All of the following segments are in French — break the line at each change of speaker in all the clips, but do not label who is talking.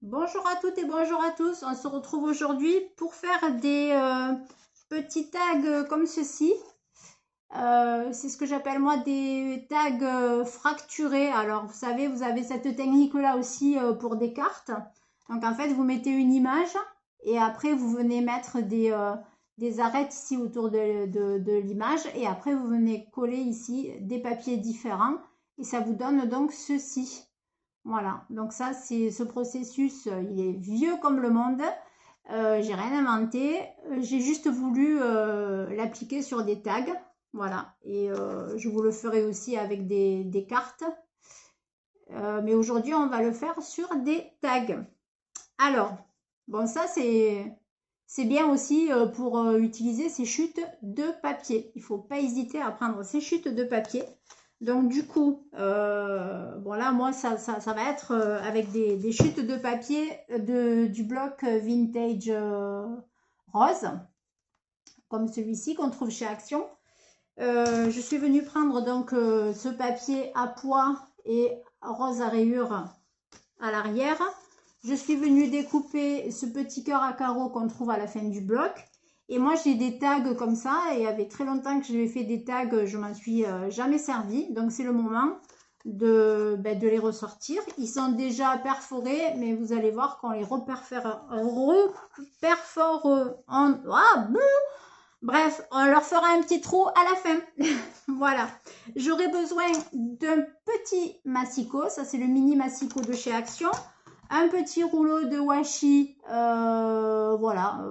Bonjour à toutes et bonjour à tous. On se retrouve aujourd'hui pour faire des petits tags comme ceci. C'est ce que j'appelle moi des tags fracturés. Alors vous savez, vous avez cette technique là aussi pour des cartes. Donc en fait, vous mettez une image et après vous venez mettre des arêtes ici autour de l'image et après vous venez coller ici des papiers différents et ça vous donne donc ceci. Voilà, donc ça, c'est ce processus, il est vieux comme le monde. J'ai rien inventé. J'ai juste voulu l'appliquer sur des tags. Voilà, et je vous le ferai aussi avec des cartes. Mais aujourd'hui, on va le faire sur des tags. Alors, bon, ça, c'est bien aussi pour utiliser ces chutes de papier. Il ne faut pas hésiter à prendre ces chutes de papier. Donc du coup, bon là, moi, ça va être avec des chutes de papier du bloc vintage rose, comme celui-ci qu'on trouve chez Action. Je suis venue prendre donc ce papier à pois et rose à rayures à l'arrière. Je suis venue découper ce petit cœur à carreaux qu'on trouve à la fin du bloc. Et moi, j'ai des tags comme ça. Et il y avait très longtemps que j'avais fait des tags. Je m'en suis jamais servi. Donc, c'est le moment de les ressortir. Ils sont déjà perforés. Mais vous allez voir qu'on les reperfore en... Ah, bref, on leur fera un petit trou à la fin. Voilà. J'aurai besoin d'un petit massicot. Ça, c'est le mini massicot de chez Action. Un petit rouleau de washi. Voilà.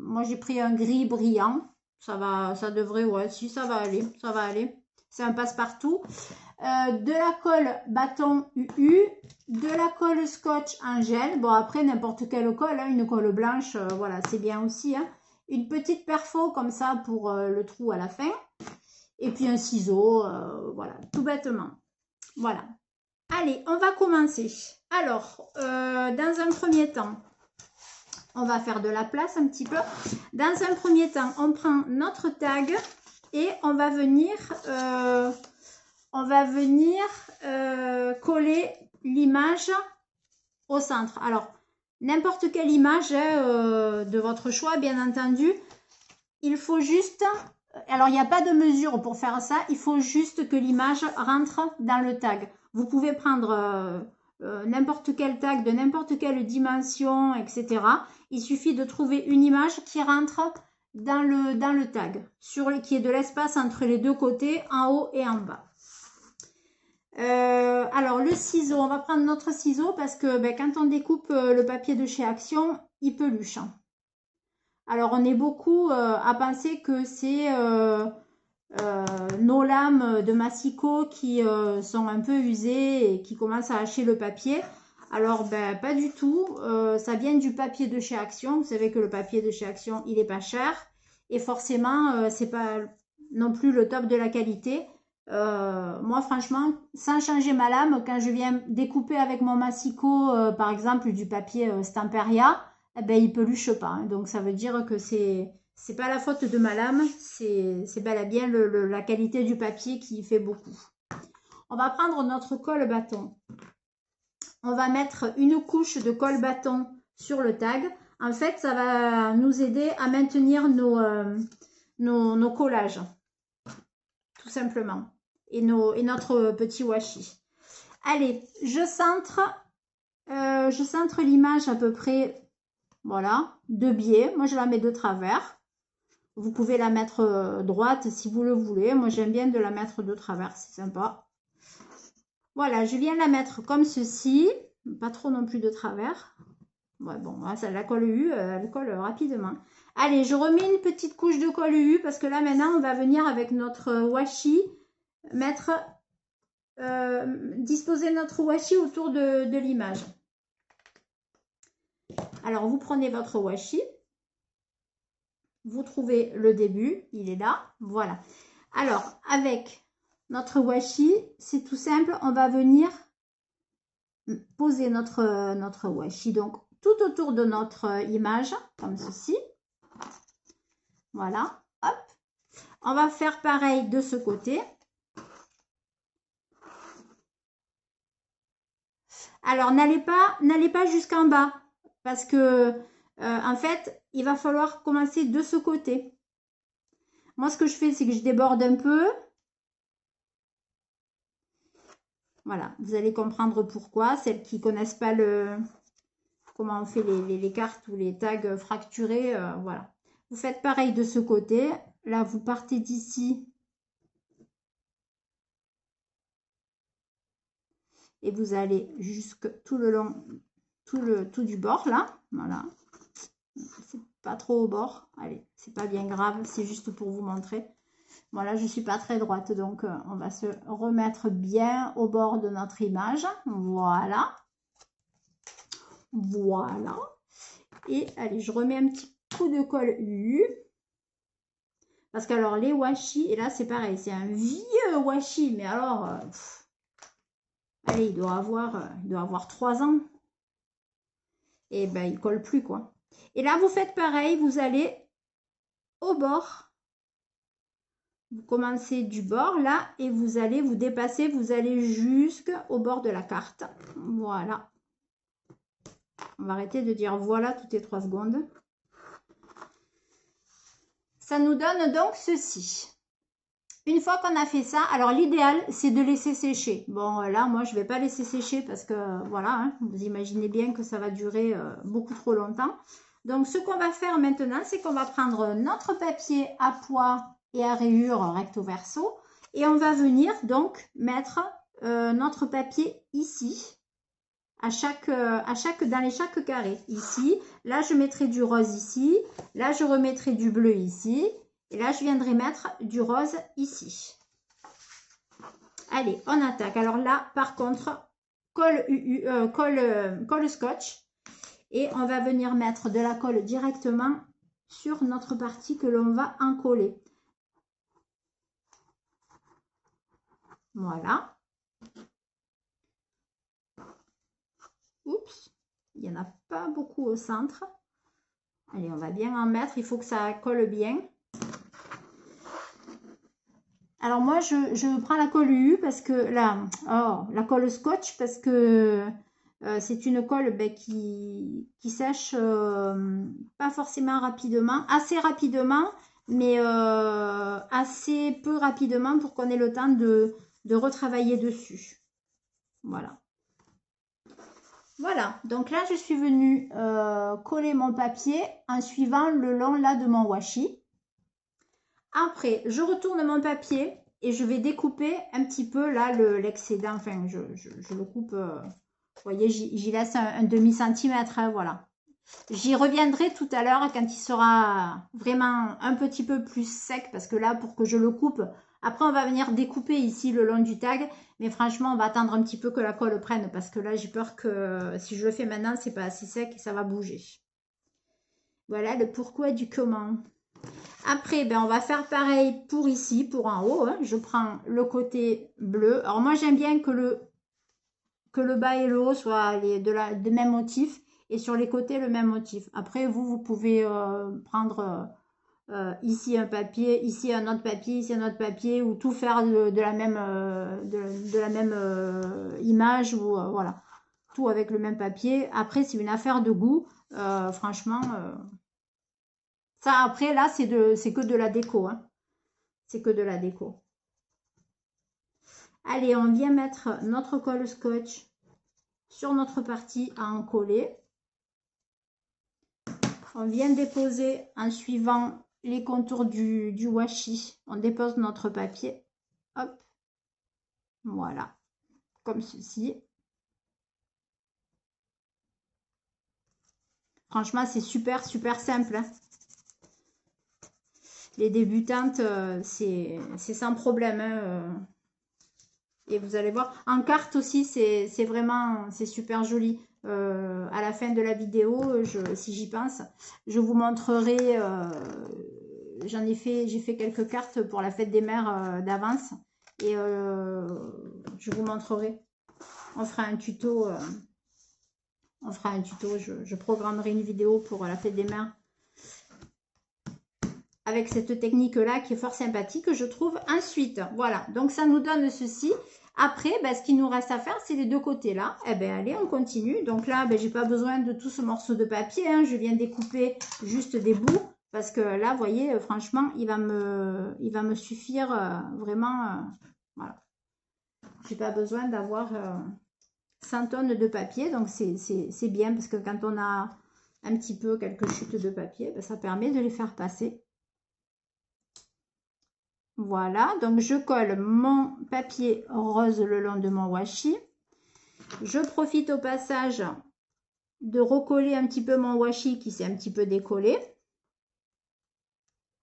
Moi, j'ai pris un gris brillant. Ça devrait, ouais, si, ça va aller. Ça va aller. C'est un passe-partout. De la colle bâton UU. De la colle scotch en gel. Bon, après, n'importe quelle colle. Hein, une colle blanche, voilà, c'est bien aussi. Hein. Une petite perfo comme ça pour le trou à la fin. Et puis un ciseau, voilà, tout bêtement. Voilà. Allez, on va commencer. Alors, dans un premier temps, on va faire de la place un petit peu. Dans un premier temps, on prend notre tag et on va venir coller l'image au centre. Alors, n'importe quelle image de votre choix, bien entendu. Il faut juste... Alors, il n'y a pas de mesure pour faire ça. Il faut juste que l'image rentre dans le tag. Vous pouvez prendre n'importe quel tag de n'importe quelle dimension, etc. Il suffit de trouver une image qui rentre dans le tag, qui est de l'espace entre les deux côtés, en haut et en bas. Alors, le ciseau, on va prendre notre ciseau parce que quand on découpe le papier de chez Action, il peluche. Alors, on est beaucoup à penser que c'est nos lames de massicot qui sont un peu usées et qui commencent à hacher le papier. Alors, pas du tout. Ça vient du papier de chez Action. Vous savez que le papier de chez Action, il n'est pas cher. Et forcément, c'est pas non plus le top de la qualité. Moi, franchement, sans changer ma lame, quand je viens découper avec mon massicot, par exemple, du papier Stamperia, eh ben, il peluche pas. Hein. Donc, ça veut dire que c'est pas la faute de ma lame, c'est bel et bien la qualité du papier qui fait beaucoup. On va prendre notre colle bâton. On va mettre une couche de colle bâton sur le tag. En fait, ça va nous aider à maintenir nos collages, tout simplement, et notre petit washi. Allez, je centre l'image à peu près, voilà, de biais. Moi, je la mets de travers. Vous pouvez la mettre droite si vous le voulez. Moi, j'aime bien de la mettre de travers, c'est sympa. Voilà, je viens la mettre comme ceci. Pas trop non plus de travers. Ouais, bon, ça, la colle U, elle colle rapidement. Allez, je remets une petite couche de colle U parce que là, maintenant, on va venir avec notre washi disposer notre washi autour de l'image. Alors, vous prenez votre washi. Vous trouvez le début, il est là, voilà. Alors, avec notre washi, c'est tout simple, on va venir poser notre washi, donc tout autour de notre image, comme ceci. Voilà, hop. On va faire pareil de ce côté. Alors, n'allez pas jusqu'en bas parce que, en fait, il va falloir commencer de ce côté. Moi, ce que je fais, c'est que je déborde un peu. Voilà, vous allez comprendre pourquoi. Celles qui ne connaissent pas comment on fait les cartes ou les tags fracturés, voilà. Vous faites pareil de ce côté. Là, vous partez d'ici. Et vous allez jusque tout le long, tout du bord, là. Voilà. C'est pas trop au bord. Allez, c'est pas bien grave, c'est juste pour vous montrer. Voilà, je suis pas très droite, donc on va se remettre bien au bord de notre image. Voilà. Voilà. Et allez, je remets un petit coup de colle U. Parce que alors les washi, et là c'est pareil, c'est un vieux washi, mais alors, allez, il doit avoir 3 ans. Et ben il colle plus quoi. Et là vous faites pareil, vous allez au bord. Vous commencez du bord là et vous allez vous dépasser, vous allez jusqu'au bord de la carte. Voilà. On va arrêter de dire voilà toutes les 3 secondes. Ça nous donne donc ceci. Une fois qu'on a fait ça, alors l'idéal c'est de laisser sécher. Bon là moi je vais pas laisser sécher parce que voilà, hein, vous imaginez bien que ça va durer beaucoup trop longtemps. Donc ce qu'on va faire maintenant, c'est qu'on va prendre notre papier à pois et à rayures recto verso et on va venir donc mettre notre papier ici, dans chaque carré. Ici, là je mettrai du rose ici, là je remettrai du bleu ici. Et là, je viendrai mettre du rose ici. Allez, on attaque. Alors là, par contre, colle scotch. Et on va venir mettre de la colle directement sur notre partie que l'on va encoller. Voilà. Oups, il n'y en a pas beaucoup au centre. Allez, on va bien en mettre. Il faut que ça colle bien. Alors moi, je prends la colle UU parce que la colle scotch parce que c'est une colle qui sèche pas forcément rapidement, assez rapidement, mais assez peu rapidement pour qu'on ait le temps de retravailler dessus. Voilà. Voilà, donc là je suis venue coller mon papier en suivant le long là de mon washi. Après, je retourne mon papier et je vais découper un petit peu là l'excédent. Enfin, je le coupe, vous voyez, j'y laisse un demi-centimètre, hein, voilà. J'y reviendrai tout à l'heure quand il sera vraiment un petit peu plus sec parce que là, pour que je le coupe, après on va venir découper ici le long du tag. Mais franchement, on va attendre un petit peu que la colle prenne parce que là, j'ai peur que si je le fais maintenant, c'est pas assez sec et ça va bouger. Voilà le pourquoi du comment. Après, ben, on va faire pareil pour ici, pour en haut. Hein. Je prends le côté bleu. Alors moi, j'aime bien que le bas et le haut soient de même motif. Et sur les côtés, le même motif. Après, vous pouvez prendre ici un papier, ici un autre papier, ici un autre papier. Ou tout faire de la même image. Ou voilà, tout avec le même papier. Après, c'est une affaire de goût. Franchement... ça, après, là, c'est que de la déco. Hein. C'est que de la déco. Allez, on vient mettre notre colle scotch sur notre partie à encoller. On vient déposer en suivant les contours du washi. On dépose notre papier. Hop. Voilà. Comme ceci. Franchement, c'est super simple. Hein. Les débutantes, c'est sans problème. Hein. Et vous allez voir, en carte aussi, c'est super joli. À la fin de la vidéo, si j'y pense, je vous montrerai, j'ai fait quelques cartes pour la fête des mères d'avance. Et je vous montrerai. On fera un tuto. Je programmerai une vidéo pour la fête des mères. Avec cette technique-là qui est fort sympathique, je trouve. Ensuite, voilà. Donc, ça nous donne ceci. Après, ce qu'il nous reste à faire, c'est les deux côtés là. Eh bien, allez, on continue. Donc là, j'ai pas besoin de tout ce morceau de papier. Hein. Je viens découper juste des bouts. Parce que là, vous voyez, franchement, il va me suffire vraiment. Voilà. J'ai pas besoin d'avoir 100 tonnes de papier. Donc, c'est bien parce que quand on a un petit peu quelques chutes de papier, ça permet de les faire passer. Voilà, donc je colle mon papier rose le long de mon washi. Je profite au passage de recoller un petit peu mon washi qui s'est un petit peu décollé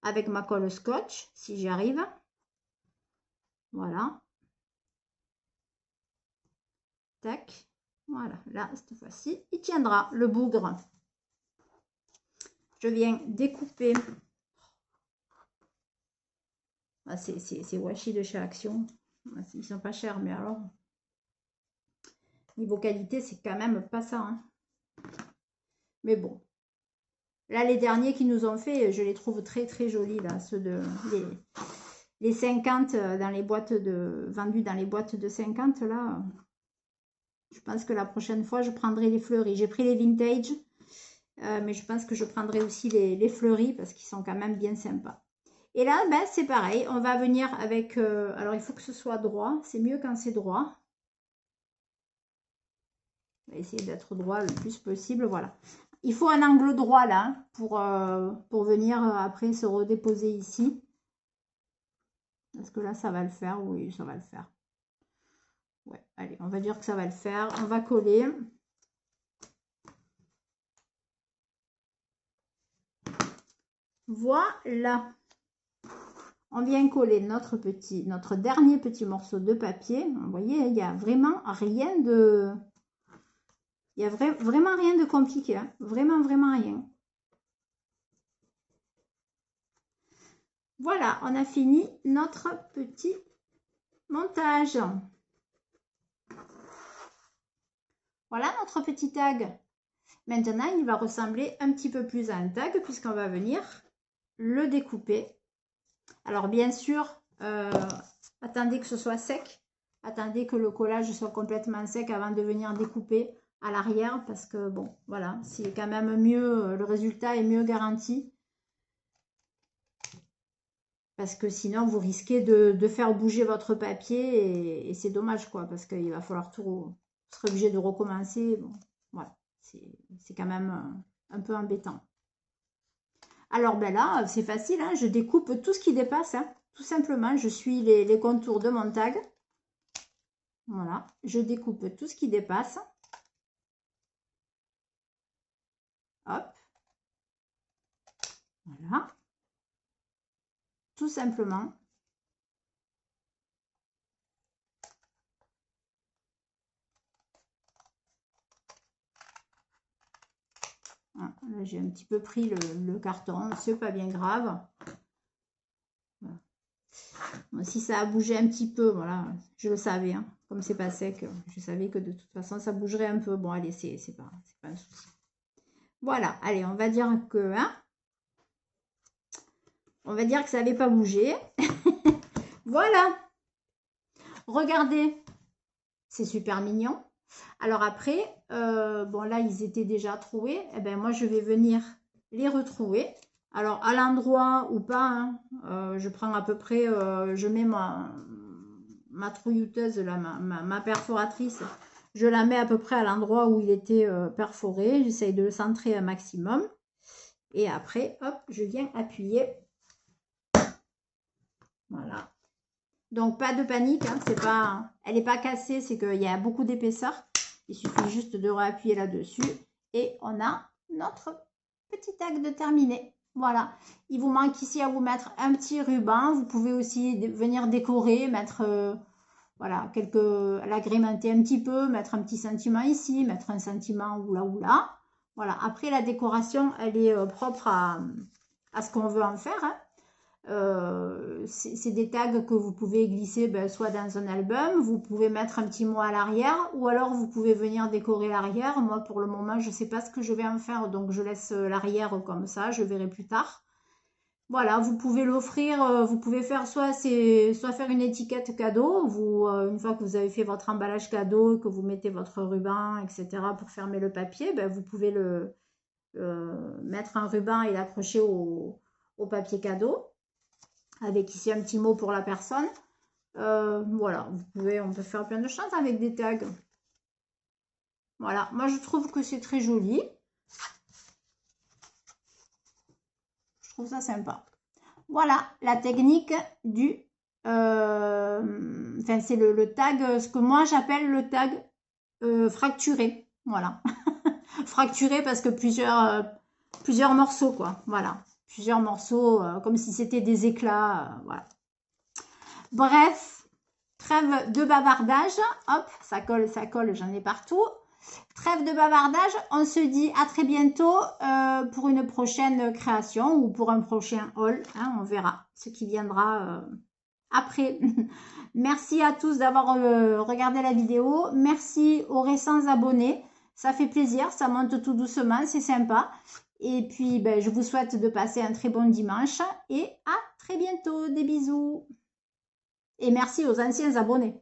avec ma colle scotch, si j'y arrive. Voilà. Tac. Voilà, là, cette fois-ci, il tiendra le bougre. Je viens découper. Ah, c'est washi de chez Action. Ils sont pas chers, mais alors, niveau qualité, c'est quand même pas ça. Hein. Mais bon. Là, les derniers qui nous ont fait, je les trouve très très jolis, là, ceux de les 50 dans les boîtes vendus dans les boîtes de 50, là. Je pense que la prochaine fois, je prendrai les fleuris. J'ai pris les vintage, mais je pense que je prendrai aussi les fleuris parce qu'ils sont quand même bien sympas. Et là, c'est pareil. On va venir avec... alors, il faut que ce soit droit. C'est mieux quand c'est droit. On va essayer d'être droit le plus possible. Voilà. Il faut un angle droit là pour venir après se redéposer ici. Est-ce que là, ça va le faire? Oui, ça va le faire. Ouais, allez, on va dire que ça va le faire. On va coller. Voilà. On vient coller notre dernier petit morceau de papier. Vous voyez, il n'y a vraiment rien de... Il n'y a vraiment rien de compliqué. Hein. Vraiment, vraiment rien. Voilà, on a fini notre petit montage. Voilà notre petit tag. Maintenant, il va ressembler un petit peu plus à un tag puisqu'on va venir le découper. Alors, bien sûr, attendez que ce soit sec. Attendez que le collage soit complètement sec avant de venir découper à l'arrière parce que, bon, voilà, c'est quand même mieux, le résultat est mieux garanti. Parce que sinon, vous risquez de faire bouger votre papier et c'est dommage, quoi, parce qu'il va falloir tout... Vous serez obligé de recommencer. Bon, voilà, c'est quand même un peu embêtant. Alors, là, c'est facile, hein, je découpe tout ce qui dépasse, hein, tout simplement. Je suis les contours de mon tag. Voilà, je découpe tout ce qui dépasse. Hop. Voilà. Tout simplement. Voilà, là, j'ai un petit peu pris le carton, c'est pas bien grave. Voilà. Bon, si ça a bougé un petit peu, voilà, je le savais, hein, comme c'est pas sec, je savais que de toute façon ça bougerait un peu. Bon, allez, c'est pas un souci. Voilà, allez, on va dire que, hein, on va dire que ça n'avait pas bougé. Voilà. Regardez, c'est super mignon. Alors après, bon là, ils étaient déjà troués. Eh ben moi, je vais venir les retrouver. Alors, à l'endroit ou pas, hein, je prends à peu près, je mets ma trouillouteuse, là, ma perforatrice, je la mets à peu près à l'endroit où il était perforé. J'essaye de le centrer un maximum. Et après, hop, je viens appuyer. Voilà. Donc, pas de panique, hein, elle n'est pas cassée, c'est qu'il y a beaucoup d'épaisseur. Il suffit juste de réappuyer là-dessus. Et on a notre petit tag de terminé. Voilà. Il vous manque ici à vous mettre un petit ruban. Vous pouvez aussi venir décorer, mettre, voilà, l'agrémenter un petit peu, mettre un petit sentiment ici, mettre un sentiment ou là. Voilà. Après, la décoration, elle est propre à ce qu'on veut en faire, hein. C'est des tags que vous pouvez glisser soit dans un album, vous pouvez mettre un petit mot à l'arrière ou alors vous pouvez venir décorer l'arrière. Moi pour le moment je ne sais pas ce que je vais en faire, donc je laisse l'arrière comme ça, je verrai plus tard. Voilà, vous pouvez l'offrir, vous pouvez faire soit faire une étiquette cadeau, une fois que vous avez fait votre emballage cadeau, que vous mettez votre ruban, etc. pour fermer le papier, ben, vous pouvez mettre un ruban et l'accrocher au papier cadeau, avec ici un petit mot pour la personne. Voilà, on peut faire plein de choses avec des tags. Voilà, moi je trouve que c'est très joli. Je trouve ça sympa. Voilà la technique du... Enfin, c'est le tag, ce que moi j'appelle le tag fracturé. Voilà. Fracturé parce que plusieurs morceaux, quoi. Voilà. Plusieurs morceaux, comme si c'était des éclats. Voilà. Bref, trêve de bavardage. Hop, ça colle, j'en ai partout. Trêve de bavardage, on se dit à très bientôt pour une prochaine création ou pour un prochain haul. Hein, on verra ce qui viendra après. Merci à tous d'avoir regardé la vidéo. Merci aux récents abonnés. Ça fait plaisir, ça monte tout doucement, c'est sympa. Et puis, ben, je vous souhaite de passer un très bon dimanche et à très bientôt. Des bisous. Et merci aux anciens abonnés.